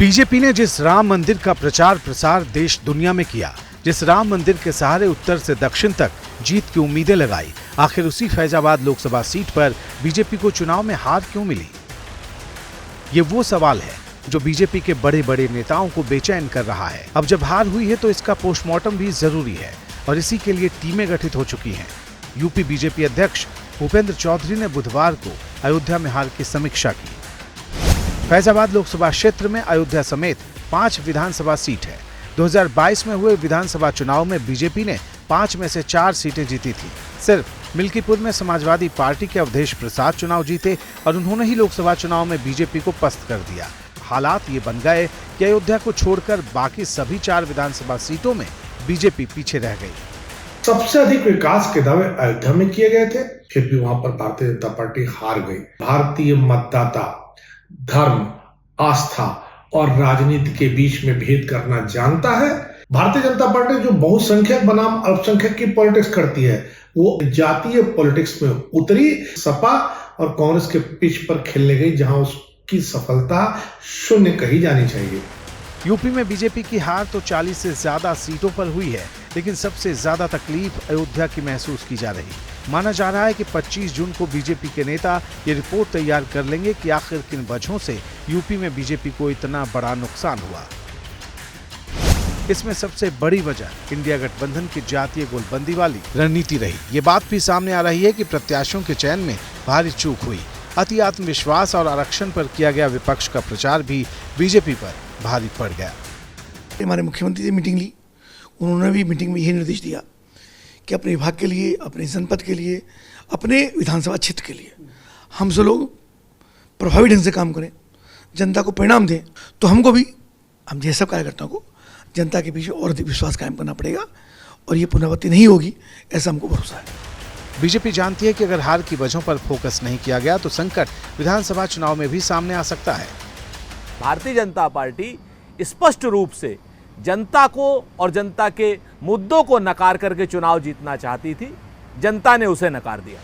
BJP ने जिस राम मंदिर का प्रचार प्रसार देश दुनिया में किया, जिस राम मंदिर के सहारे उत्तर से दक्षिण तक जीत की उम्मीदें लगाई, आखिर उसी फैजाबाद लोकसभा सीट पर बीजेपी को चुनाव में हार क्यों मिली? ये वो सवाल है जो बीजेपी के बड़े बड़े नेताओं को बेचैन कर रहा है। अब जब हार हुई है तो इसका पोस्टमार्टम भी जरूरी है और इसी के लिए टीमें गठित हो चुकी हैं। यूपी बीजेपी अध्यक्ष भूपेंद्र चौधरी ने बुधवार को अयोध्या में हार की समीक्षा की। फैजाबाद लोकसभा क्षेत्र में अयोध्या समेत 5 विधानसभा सीट है। 2022 में हुए विधानसभा चुनाव में बीजेपी ने 5 में से 4 सीटें जीती थी। सिर्फ मिल्कीपुर में समाजवादी पार्टी के अवधेश प्रसाद चुनाव जीते और उन्होंने ही लोकसभा चुनाव में बीजेपी को पस्त कर दिया। हालात ये बन गए कि अयोध्या को छोड़कर बाकी सभी 4 विधानसभा सीटों में बीजेपी पीछे रह गई। सबसे अधिक विकास के दावे अयोध्या में किए गए थे, फिर भी वहां पर भारतीय जनता पार्टी हार गई। भारतीय मतदाता धर्म, आस्था और राजनीति के बीच में भेद करना जानता है। भारतीय जनता पार्टी जो बहुसंख्यक बनाम अल्पसंख्यक की पॉलिटिक्स करती है, वो जातीय पॉलिटिक्स में उतरी, सपा और कांग्रेस के पिच पर खेलने गई, जहां उसकी सफलता शून्य कही जानी चाहिए। यूपी में बीजेपी की हार तो 40 से ज्यादा सीटों पर हुई है, लेकिन सबसे ज्यादा तकलीफ अयोध्या की महसूस की जा रही। माना जा रहा है कि 25 जून को बीजेपी के नेता ये रिपोर्ट तैयार कर लेंगे कि आखिर किन वजहों से यूपी में बीजेपी को इतना बड़ा नुकसान हुआ। इसमें सबसे बड़ी वजह इंडिया गठबंधन की जातीय गोलबंदी वाली रणनीति रही। ये बात भी सामने आ रही है कि प्रत्याशियों के चयन में भारी चूक हुई। अति आत्मविश्वास और आरक्षण पर किया गया विपक्ष का प्रचार भी बीजेपी पर भारी पड़ गया। हमारे मुख्यमंत्री ने मीटिंग ली, उन्होंने भी मीटिंग में यही निर्देश दिया कि अपने विभाग के लिए, अपने जनपद के लिए, अपने विधानसभा क्षेत्र के लिए हम सब लोग प्रभावी ढंग से काम करें, जनता को परिणाम दें। तो हमको भी, हम जैसे सब कार्यकर्ताओं को जनता के पीछे और अधिक विश्वास कायम करना पड़ेगा और ये पुनरावृत्ति नहीं होगी, ऐसा हमको भरोसा है। बीजेपी जानती है कि अगर हार की वजहों पर फोकस नहीं किया गया तो संकट विधानसभा चुनाव में भी सामने आ सकता है। भारतीय जनता पार्टी स्पष्ट रूप से जनता को और जनता के मुद्दों को नकार करके चुनाव जीतना चाहती थी। जनता ने उसे नकार दिया।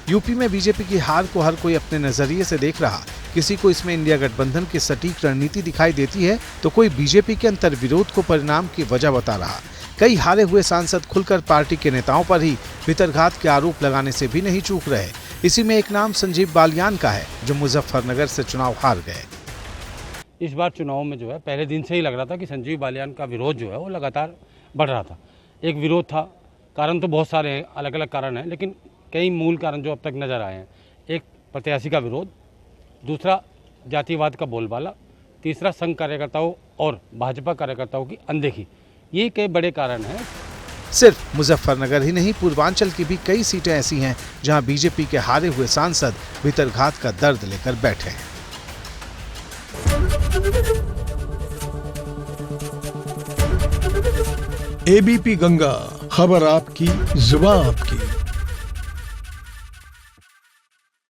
यूपी में बीजेपी की हार को हर कोई अपने नजरिए से देख रहा। किसी को इसमें इंडिया गठबंधन की सटीक रणनीति दिखाई देती है तो कोई बीजेपी के अंतर्विरोध को परिणाम की वजह बता रहा। कई हारे हुए सांसद खुलकर पार्टी के नेताओं पर ही भीतरघात के आरोप लगाने से भी नहीं चूक रहे। इसी में एक नाम संजीव बालियान का है, जो मुजफ्फरनगर से चुनाव हार गए। इस बार चुनाव में जो है पहले दिन से ही लग रहा था कि संजीव बालियान का विरोध जो है वो लगातार बढ़ रहा था। एक विरोध था, कारण तो बहुत सारे हैं, अलग अलग कारण हैं, लेकिन कई मूल कारण जो अब तक नजर आए हैं। एक प्रत्याशी का विरोध, दूसरा जातिवाद का बोलबाला, तीसरा संघ कार्यकर्ताओं और भाजपा कार्यकर्ताओं की अनदेखी। ये कई बड़े कारण हैं। सिर्फ मुजफ्फरनगर ही नहीं, पूर्वांचल की भी कई सीटें ऐसी हैं जहां बीजेपी के हारे हुए सांसद भीतरघात का दर्द लेकर बैठे हैं। एबीपी गंगा, खबर आपकी, जुबान आपकी।